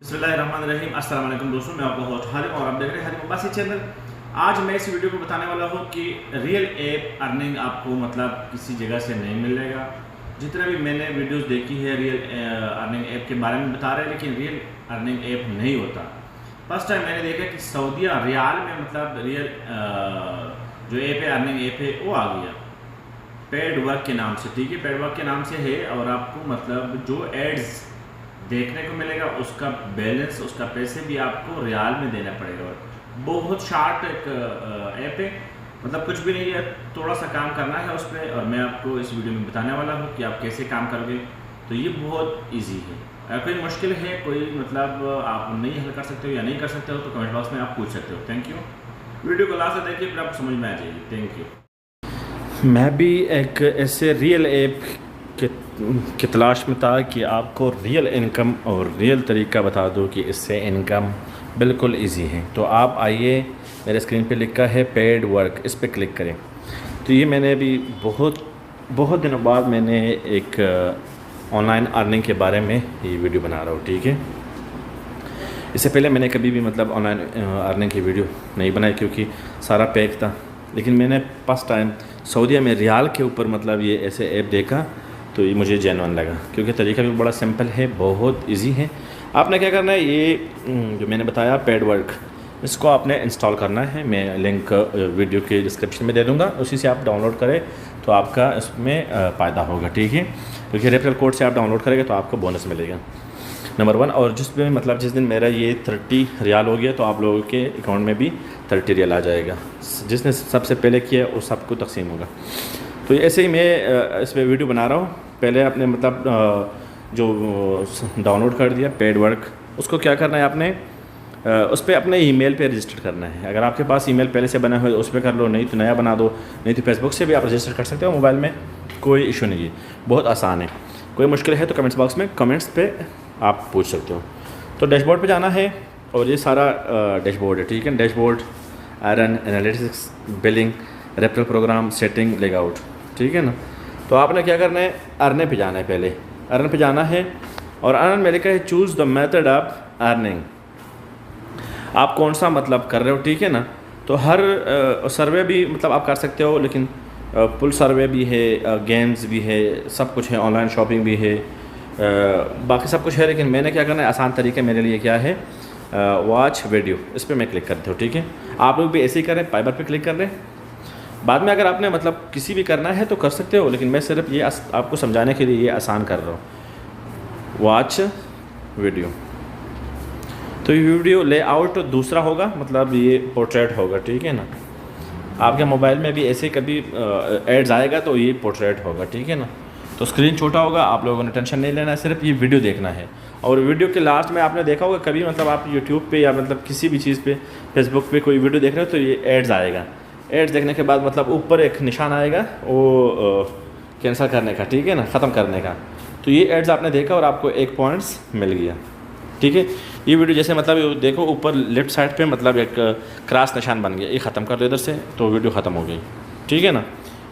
बिस्मिल्लाहिर्रहमानिर्रहीम। अस्सलाम वालेकुम दोस्तों, मैं आपका होस्ट हारिम और आप देख रहे हैं हारिम अब्बासी चैनल। आज मैं इस वीडियो को बताने वाला हूँ कि रियल ऐप अर्निंग आपको मतलब किसी जगह से नहीं मिलेगा। जितना भी मैंने वीडियोस देखी है रियल अर्निंग ऐप के बारे में बता रहे हैं, लेकिन रियल अर्निंग ऐप नहीं होता। फर्स्ट टाइम मैंने देखा कि सऊदीया रियाल में मतलब रियल जो ऐप है अर्निंग ऐप है वो आ गया पेड वर्क के नाम से। ठीक है, पेड वर्क के नाम से है और आपको मतलब जो एड्स देखने को मिलेगा उसका बैलेंस, उसका पैसे भी आपको रियाल में देना पड़ेगा। बहुत शार्ट एक ऐप है, मतलब कुछ भी नहीं है, थोड़ा सा काम करना है उस पर और मैं आपको इस वीडियो में बताने वाला हूँ कि आप कैसे काम करोगे। तो ये बहुत इजी है। अगर कोई मुश्किल है, कोई मतलब आप नहीं हल कर सकते हो या नहीं कर सकते हो तो कमेंट बॉक्स में आप पूछ सकते हो। Thank you. वीडियो को लास्ट तक देखिए, फिर आपको समझ में आ जाएगी। Thank you. मैं भी एक ऐसे रियल ऐप की तलाश में था कि आपको रियल इनकम और रियल तरीका बता दूं कि इससे इनकम बिल्कुल इजी है। तो आप आइए, मेरे स्क्रीन पे लिखा है पेड वर्क, इस पर क्लिक करें। तो ये मैंने अभी बहुत दिनों बाद मैंने एक ऑनलाइन अर्निंग के बारे में ये वीडियो बना रहा हूँ। ठीक है, इससे पहले मैंने कभी भी मतलब ऑनलाइन अर्निंग की वीडियो नहीं बनाई क्योंकि सारा पैक था। लेकिन मैंने फर्स्ट टाइम सऊदीया में रियाल के ऊपर मतलब ये ऐसे ऐप देखा तो ये मुझे जेन्युइन लगा क्योंकि तरीका भी बड़ा सिंपल है, बहुत इजी है। आपने क्या करना है, ये जो मैंने बताया पेड वर्क, इसको आपने इंस्टॉल करना है। मैं लिंक वीडियो के डिस्क्रिप्शन में दे दूँगा, उसी से आप डाउनलोड करें तो आपका इसमें फ़ायदा होगा। ठीक है, क्योंकि रेफरल कोड से आप डाउनलोड करेंगे तो आपको बोनस मिलेगा नंबर 1। और जिसमें मतलब जिस दिन मेरा ये 30 रियाल हो गया तो आप लोगों के अकाउंट में भी 30 रियाल आ जाएगा। जिसने सबसे पहले किया वो सबको तकसीम होगा। तो ऐसे ही मैं इस पर वीडियो बना रहा हूँ। पहले आपने मतलब जो डाउनलोड कर दिया पेड वर्क, उसको क्या करना है, आपने उस पर अपने ईमेल पे रजिस्टर करना है। अगर आपके पास ईमेल पहले से बना हुआ है उस पर कर लो, नहीं तो नया बना दो, नहीं तो फेसबुक से भी आप रजिस्टर कर सकते हो मोबाइल में, कोई इशू नहीं है, बहुत आसान है। कोई मुश्किल है तो कमेंट्स बॉक्स में कमेंट्स पे आप पूछ सकते हो। तो डैशबोर्ड पे जाना है और ये सारा डैशबोर्ड है। ठीक है, dashboard, earn, analytics, billing, referral program, setting, layout. ठीक है ना। तो आपने क्या करना है, अर्न पे जाना है। पहले अर्न पे जाना है और अर्न में लिखा है choose the method of earning, आप कौन सा मतलब कर रहे हो। ठीक है ना। तो हर सर्वे भी मतलब आप कर सकते हो, लेकिन पुल सर्वे भी है, गेम्स भी है, सब कुछ है, ऑनलाइन शॉपिंग भी है, बाकी सब कुछ है। लेकिन मैंने क्या करना है, आसान तरीके मेरे लिए क्या है, वॉच वीडियो, इस पर मैं क्लिक करता हूँ। ठीक है, आप लोग भी ऐसे ही करें, फाइबर पे क्लिक कर लें। बाद में अगर आपने मतलब किसी भी करना है तो कर सकते हो, लेकिन मैं सिर्फ ये आपको समझाने के लिए ये आसान कर रहा हूँ। वॉच वीडियो, तो ये वीडियो लेआउट दूसरा होगा, मतलब ये पोर्ट्रेट होगा। ठीक है ना। आपके मोबाइल में भी ऐसे कभी एड्स आएगा तो ये पोर्ट्रेट होगा। ठीक है ना। तो स्क्रीन छोटा होगा, आप लोगों ने टेंशन नहीं लेना है, सिर्फ ये वीडियो देखना है। और वीडियो के लास्ट में आपने देखा होगा कभी मतलब आप यूट्यूब पे या मतलब किसी भी चीज़ पे, फेसबुक पे कोई वीडियो देख रहे हो तो ये एड्स आएगा। एड्स देखने के बाद मतलब ऊपर एक निशान आएगा वो कैंसिल करने का। ठीक है ना, ख़त्म करने का। तो ये एड्स आपने देखा और आपको 1 पॉइंट्स मिल गया। ठीक है, ये वीडियो जैसे मतलब देखो ऊपर लेफ़्ट साइड पे मतलब एक क्रॉस निशान बन गया, ये ख़त्म कर दो इधर से तो वीडियो ख़त्म हो गई। ठीक है ना।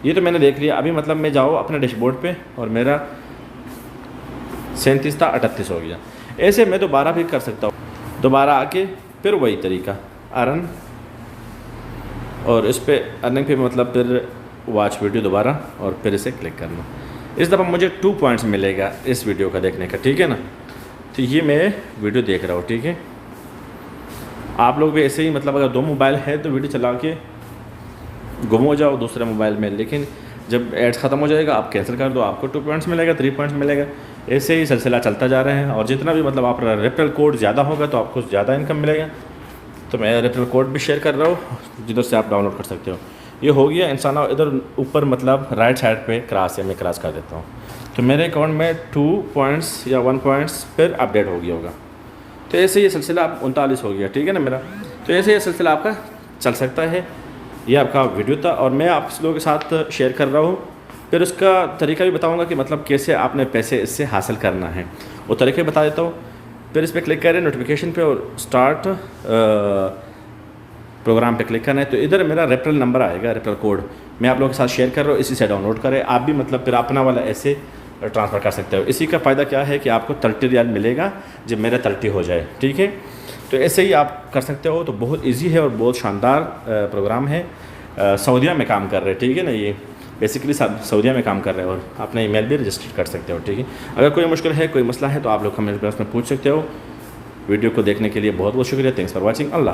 ये तो मैंने देख लिया। अभी मतलब मैं जाऊँ अपने डैशबोर्ड पे और मेरा 37 था 38 हो गया। ऐसे मैं दोबारा भी कर सकता हूँ, दोबारा आके फिर वही तरीका अर्न, और इस पर अर्निंग पे मतलब फिर वॉच वीडियो दोबारा और फिर इसे क्लिक करना। इस दफ़ा मुझे 2 पॉइंट्स मिलेगा इस वीडियो का देखने का। ठीक है ना। तो ये मैं वीडियो देख रहा हूँ। ठीक है, आप लोग भी ऐसे ही मतलब अगर 2 मोबाइल है तो वीडियो चला के गुम हो जाओ दूसरे मोबाइल में, लेकिन जब एड्स ख़त्म हो जाएगा आप कैंसिल कर दो, आपको 2 पॉइंट्स मिलेगा, 3 पॉइंट्स मिलेगा। ऐसे ही सिलसिला चलता जा रहे हैं। और जितना भी मतलब आप रेफरल कोड ज़्यादा होगा तो आपको ज़्यादा इनकम मिलेगा। तो मैं रेफरल कोड भी शेयर कर रहा हूँ जिधर से आप डाउनलोड कर सकते हो। ये हो गया इंसान, इधर ऊपर मतलब राइट साइड पे क्रॉस है, मैं क्रॉस कर देता हूँ। तो मेरे अकाउंट में 2 पॉइंट्स या 1 पॉइंट्स फिर अपडेट हो गया होगा। तो ऐसे ये सिलसिला आप 39 हो गया। ठीक है ना मेरा। तो ऐसे ये सिलसिला आपका चल सकता है। ये आपका वीडियो था और मैं आप लोगों के साथ शेयर कर रहा हूँ। फिर उसका तरीका भी बताऊँगा कि मतलब कैसे आपने पैसे इससे हासिल करना है, वो तरीके बता देता हूँ। फिर इस पर क्लिक करें नोटिफिकेशन पे और स्टार्ट प्रोग्राम पे क्लिक करना है। तो इधर मेरा रेफरल नंबर आएगा, रेफरल कोड मैं आप लोगों के साथ शेयर कर रहा हूँ, इसी से डाउनलोड करें आप भी। मतलब फिर अपना वाला ऐसे ट्रांसफ़र कर सकते हो। इसी का फ़ायदा क्या है कि आपको 30 रियाल मिलेगा जब मेरा 30 हो जाए, ठीक है। तो ऐसे ही आप कर सकते हो। तो बहुत इजी है और बहुत शानदार प्रोग्राम है। सऊदीया में काम कर रहे हैं, ठीक है ना, ये बेसिकली सऊदीया में काम कर रहे हैं और अपना ईमेल भी रजिस्टर कर सकते हो, ठीक है। अगर कोई मुश्किल है, कोई मसला है तो आप लोग कमेंट बॉक्स में पूछ सकते हो। वीडियो को देखने के लिए बहुत बहुत शुक्रिया। Thanks for watching. अल्लाह।